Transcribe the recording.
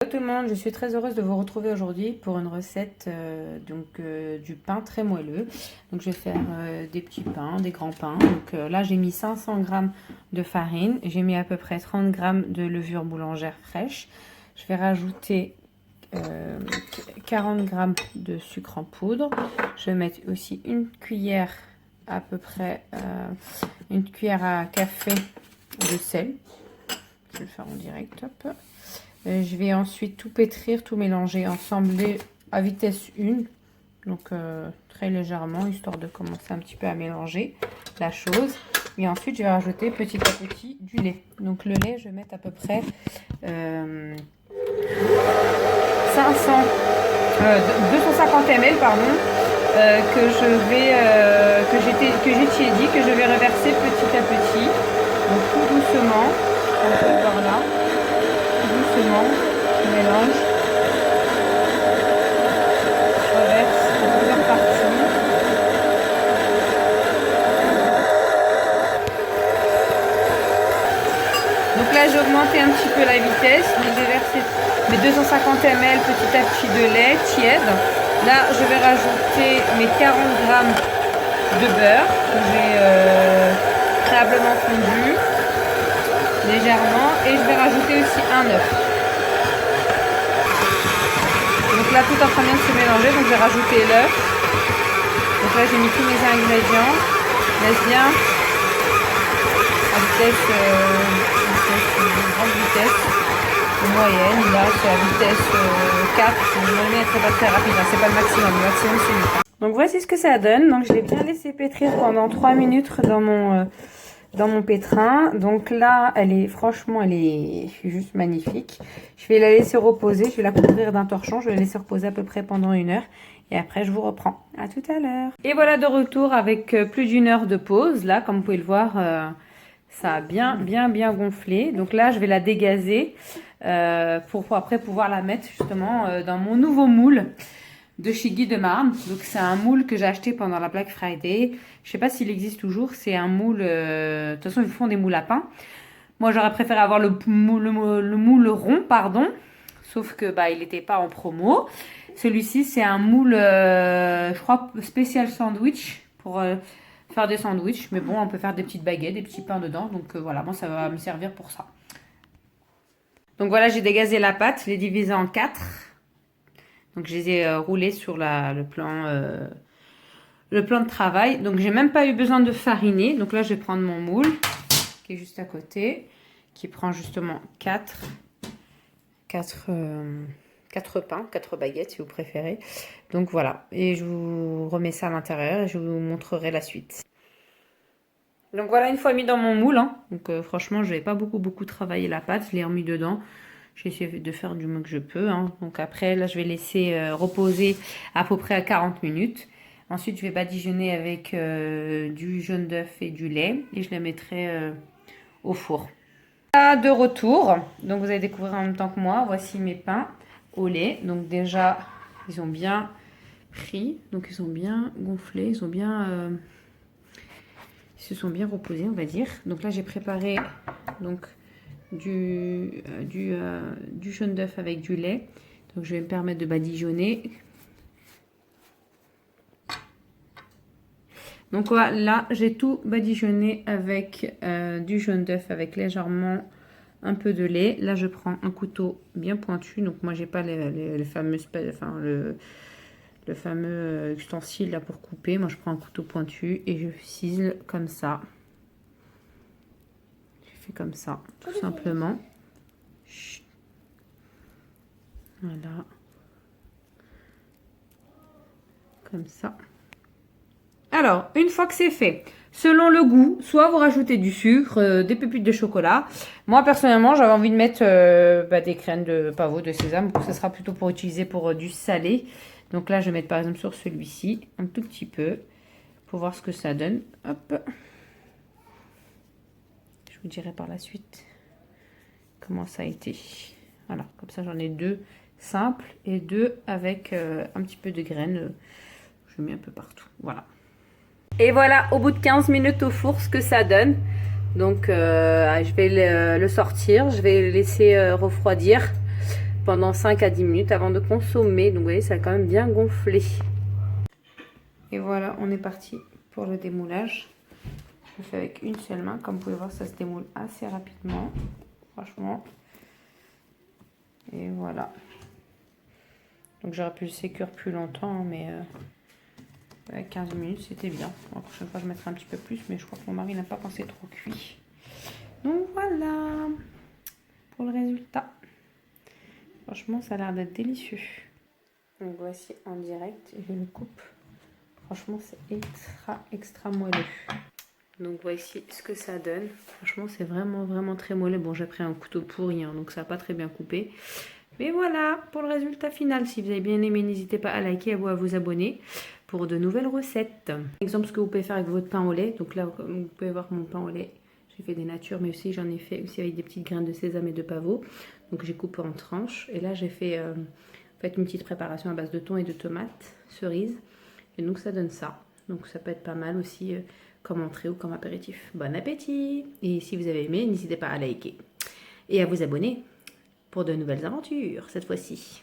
Hello tout le monde, je suis très heureuse de vous retrouver aujourd'hui pour une recette du pain très moelleux. Donc je vais faire des petits pains, des grands pains. Donc là j'ai mis 500 g de farine, j'ai mis à peu près 30 g de levure boulangère fraîche. Je vais rajouter 40 g de sucre en poudre. Je vais mettre aussi une cuillère à peu près une cuillère à café de sel. Je vais le faire en direct. Hop. Je vais ensuite tout pétrir, tout mélanger, ensembler à vitesse 1, donc très légèrement, histoire de commencer un petit peu à mélanger la chose. Et ensuite, je vais rajouter petit à petit du lait. Donc le lait, je vais mettre à peu près 250 ml pardon, que j'ai tiédi, que je vais reverser petit à petit. Donc tout doucement, on peut le voir là. Doucement, je mélange, je reverse en plusieurs parties. Donc là j'ai augmenté un petit peu la vitesse, donc j'ai versé mes 250 ml petit à petit de lait tiède. Là je vais rajouter mes 40 g de beurre que j'ai préalablement fondu légèrement, et je vais rajouter aussi un œuf. Donc là tout est en train de se mélanger, donc je vais rajouter l'œuf. Donc là j'ai mis tous mes ingrédients, laisse bien à grande vitesse moyenne. Là c'est à vitesse 4, mais c'est pas très rapide, hein. C'est pas le maximum c'est 8. Donc voici ce que ça donne. Donc je l'ai bien laissé pétrir pendant 3 minutes dans mon pétrin. Donc là elle est juste magnifique. Je vais la laisser reposer, je vais la couvrir d'un torchon, je vais la laisser reposer à peu près pendant 1 heure et après je vous reprends. À tout à l'heure. Et voilà de retour avec plus d'1 heure de pause. Là comme vous pouvez le voir, ça a bien gonflé. Donc là je vais la dégazer pour après pouvoir la mettre justement dans mon nouveau moule de chez Guy de Marne. Donc c'est un moule que j'ai acheté pendant la Black Friday. Je sais pas s'il existe toujours. C'est un moule, de toute façon ils font des moules à pain. Moi j'aurais préféré avoir le moule rond, pardon. Sauf que il n'était pas en promo. Celui-ci c'est un moule, je crois, spécial sandwich pour faire des sandwichs. Mais bon, on peut faire des petites baguettes, des petits pains dedans. Donc voilà, moi ça va me servir pour ça. Donc voilà, j'ai dégazé la pâte, je l'ai divisée en 4. Donc je les ai roulés sur le plan de travail. Donc j'ai même pas eu besoin de fariner. Donc là je vais prendre mon moule qui est juste à côté, qui prend justement 4 pains, 4 baguettes si vous préférez. Donc voilà, et je vous remets ça à l'intérieur et je vous montrerai la suite. Donc voilà, une fois mis dans mon moule, hein. Donc franchement je vais pas beaucoup travailler la pâte, je l'ai remis dedans. J'ai essayé de faire du mieux que je peux, hein. Donc après, là, je vais laisser reposer à peu près à 40 minutes. Ensuite, je vais badigeonner avec du jaune d'œuf et du lait. Et je la mettrai au four. Là, de retour. Donc, vous allez découvrir en même temps que moi. Voici mes pains au lait. Donc déjà, ils ont bien pris. Donc, ils ont bien gonflé. Ils se sont bien reposés, on va dire. Donc là, j'ai préparé... donc du jaune d'œuf avec du lait. Donc je vais me permettre de badigeonner. Donc voilà, là j'ai tout badigeonné avec du jaune d'œuf avec légèrement un peu de lait. Là je prends un couteau bien pointu. Donc moi j'ai pas le fameux ustensile là pour couper. Moi je prends un couteau pointu et je cisele comme ça. Comme ça, tout simplement. Voilà. Comme ça. Alors, une fois que c'est fait, selon le goût, soit vous rajoutez du sucre, des pépites de chocolat. Moi, personnellement, j'avais envie de mettre des graines de pavot, de sésame. Donc, ce sera plutôt pour utiliser pour du salé. Donc là, je vais mettre par exemple sur celui-ci, un tout petit peu, pour voir ce que ça donne. Hop. Je vous dirai par la suite comment ça a été. Voilà, comme ça j'en ai 2 simples et 2 avec un petit peu de graines. Je mets un peu partout. Voilà. Et voilà, au bout de 15 minutes au four, ce que ça donne. Donc je vais le sortir, je vais le laisser refroidir pendant 5 à 10 minutes avant de consommer. Donc vous voyez, ça a quand même bien gonflé. Et voilà, on est parti pour le démoulage. Je le fais avec une seule main. Comme vous pouvez voir, ça se démoule assez rapidement. Franchement. Et voilà. Donc j'aurais pu le sécure plus longtemps, mais 15 minutes c'était bien. La prochaine fois je mettrai un petit peu plus, mais je crois que mon mari n'a pas pensé trop cuit. Donc voilà pour le résultat. Franchement ça a l'air d'être délicieux. Donc voici en direct, je le coupe. Franchement c'est extra moelleux. Donc voici ce que ça donne. Franchement c'est vraiment très moelleux. Bon j'ai pris un couteau pourri, hein, donc ça n'a pas très bien coupé. Mais voilà pour le résultat final. Si vous avez bien aimé, n'hésitez pas à liker et à vous abonner pour de nouvelles recettes. Exemple, ce que vous pouvez faire avec votre pain au lait. Donc là, vous pouvez voir mon pain au lait. J'ai fait des natures, mais aussi j'en ai fait aussi avec des petites graines de sésame et de pavot. Donc j'ai coupé en tranches. Et là, j'ai fait une petite préparation à base de thon et de tomates cerises. Et donc ça donne ça. Donc ça peut être pas mal aussi comme entrée ou comme apéritif. Bon appétit! Et si vous avez aimé, n'hésitez pas à liker et à vous abonner pour de nouvelles aventures cette fois-ci.